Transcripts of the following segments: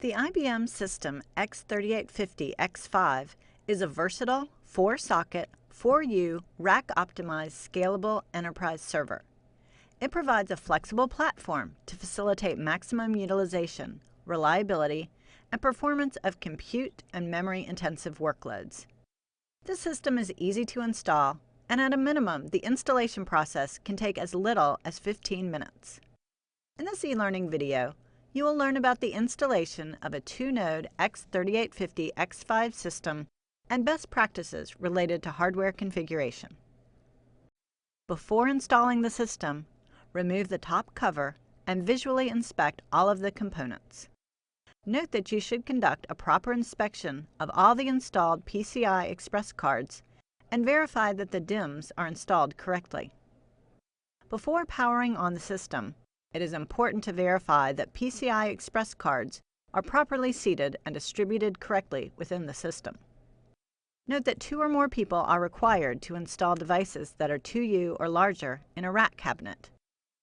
The IBM System x3850X5 is a versatile, 4-socket, 4U, rack-optimized, scalable enterprise server. It provides a flexible platform to facilitate maximum utilization, reliability, and performance of compute and memory-intensive workloads. This system is easy to install, and at a minimum, the installation process can take as little as 15 minutes. In this e-learning video, you will learn about the installation of a 2-node x3850X5 system and best practices related to hardware configuration. Before installing the system, remove the top cover and visually inspect all of the components. Note that you should conduct a proper inspection of all the installed PCI Express cards and verify that the DIMMs are installed correctly. Before powering on the system, it is important to verify that PCI Express cards are properly seated and distributed correctly within the system. Note that 2 or more people are required to install devices that are 2U or larger in a rack cabinet.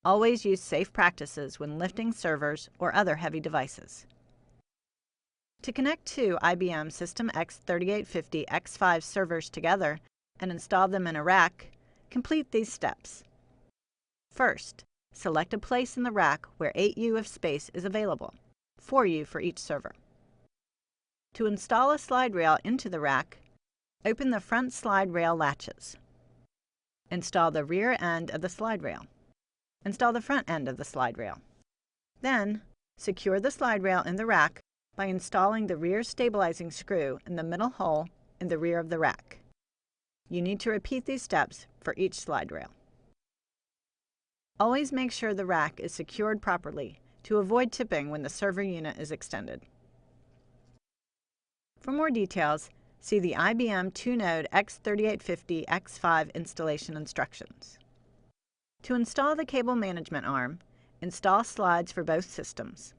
Always use safe practices when lifting servers or other heavy devices. To connect 2 IBM System x3850X5 servers together and install them in a rack, complete these steps. First, select a place in the rack where 8U of space is available, 4U for each server. To install a slide rail into the rack, open the front slide rail latches. Install the rear end of the slide rail. Install the front end of the slide rail. Then, secure the slide rail in the rack by installing the rear stabilizing screw in the middle hole in the rear of the rack. You need to repeat these steps for each slide rail. Always make sure the rack is secured properly to avoid tipping when the server unit is extended. For more details, see the IBM 2-node x3850X5 installation instructions. To install the cable management arm, install slides for both systems.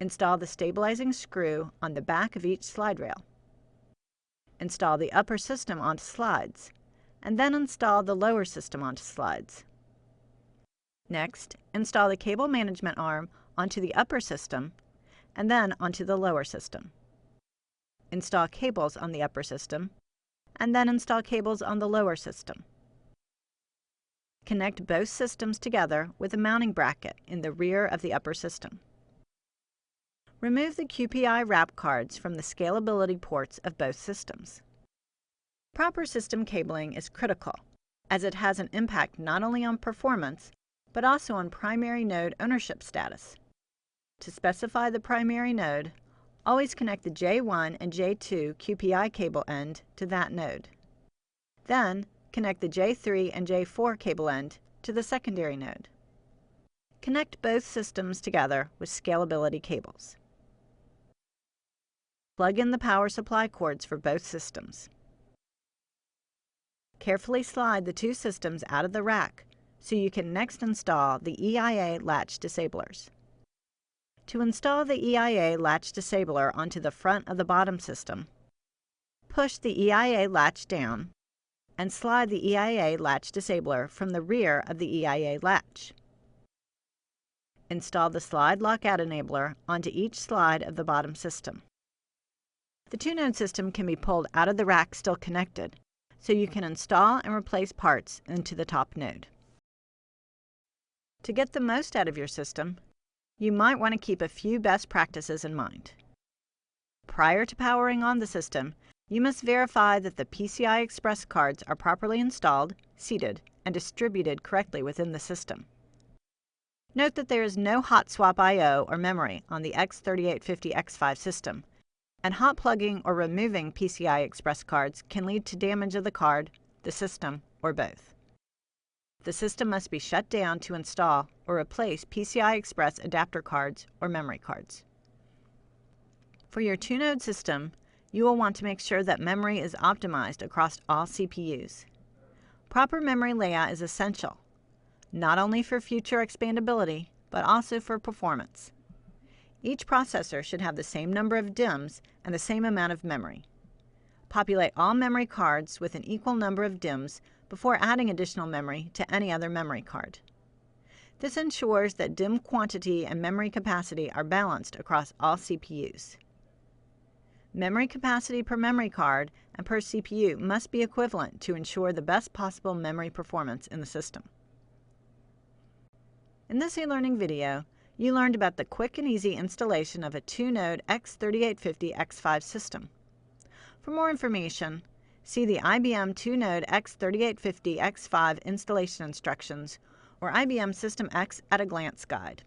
Install the stabilizing screw on the back of each slide rail. Install the upper system onto slides, and then install the lower system onto slides. Next, install the cable management arm onto the upper system and then onto the lower system. Install cables on the upper system and then install cables on the lower system. Connect both systems together with a mounting bracket in the rear of the upper system. Remove the QPI wrap cards from the scalability ports of both systems. Proper system cabling is critical, as it has an impact not only on performance, but also on primary node ownership status. To specify the primary node, always connect the J1 and J2 QPI cable end to that node. Then, connect the J3 and J4 cable end to the secondary node. Connect both systems together with scalability cables. Plug in the power supply cords for both systems. Carefully slide the 2 systems out of the rack so you can next install the EIA latch disablers. To install the EIA latch disabler onto the front of the bottom system, push the EIA latch down and slide the EIA latch disabler from the rear of the EIA latch. Install the slide lockout enabler onto each slide of the bottom system. The 2-node system can be pulled out of the rack still connected, so you can install and replace parts into the top node. To get the most out of your system, you might want to keep a few best practices in mind. Prior to powering on the system, you must verify that the PCI Express cards are properly installed, seated, and distributed correctly within the system. Note that there is no hot swap I/O or memory on the x3850X5 system, and hot plugging or removing PCI Express cards can lead to damage of the card, the system, or both. The system must be shut down to install or replace PCI Express adapter cards or memory cards. For your 2-node system, you will want to make sure that memory is optimized across all CPUs. Proper memory layout is essential, not only for future expandability, but also for performance. Each processor should have the same number of DIMMs and the same amount of memory. Populate all memory cards with an equal number of DIMMs before adding additional memory to any other memory card. This ensures that DIMM quantity and memory capacity are balanced across all CPUs. Memory capacity per memory card and per CPU must be equivalent to ensure the best possible memory performance in the system. In this e-learning video, you learned about the quick and easy installation of a 2-node x3850 X5 system. For more information, see the IBM 2-node x3850 X5 installation instructions or IBM System X at a Glance guide.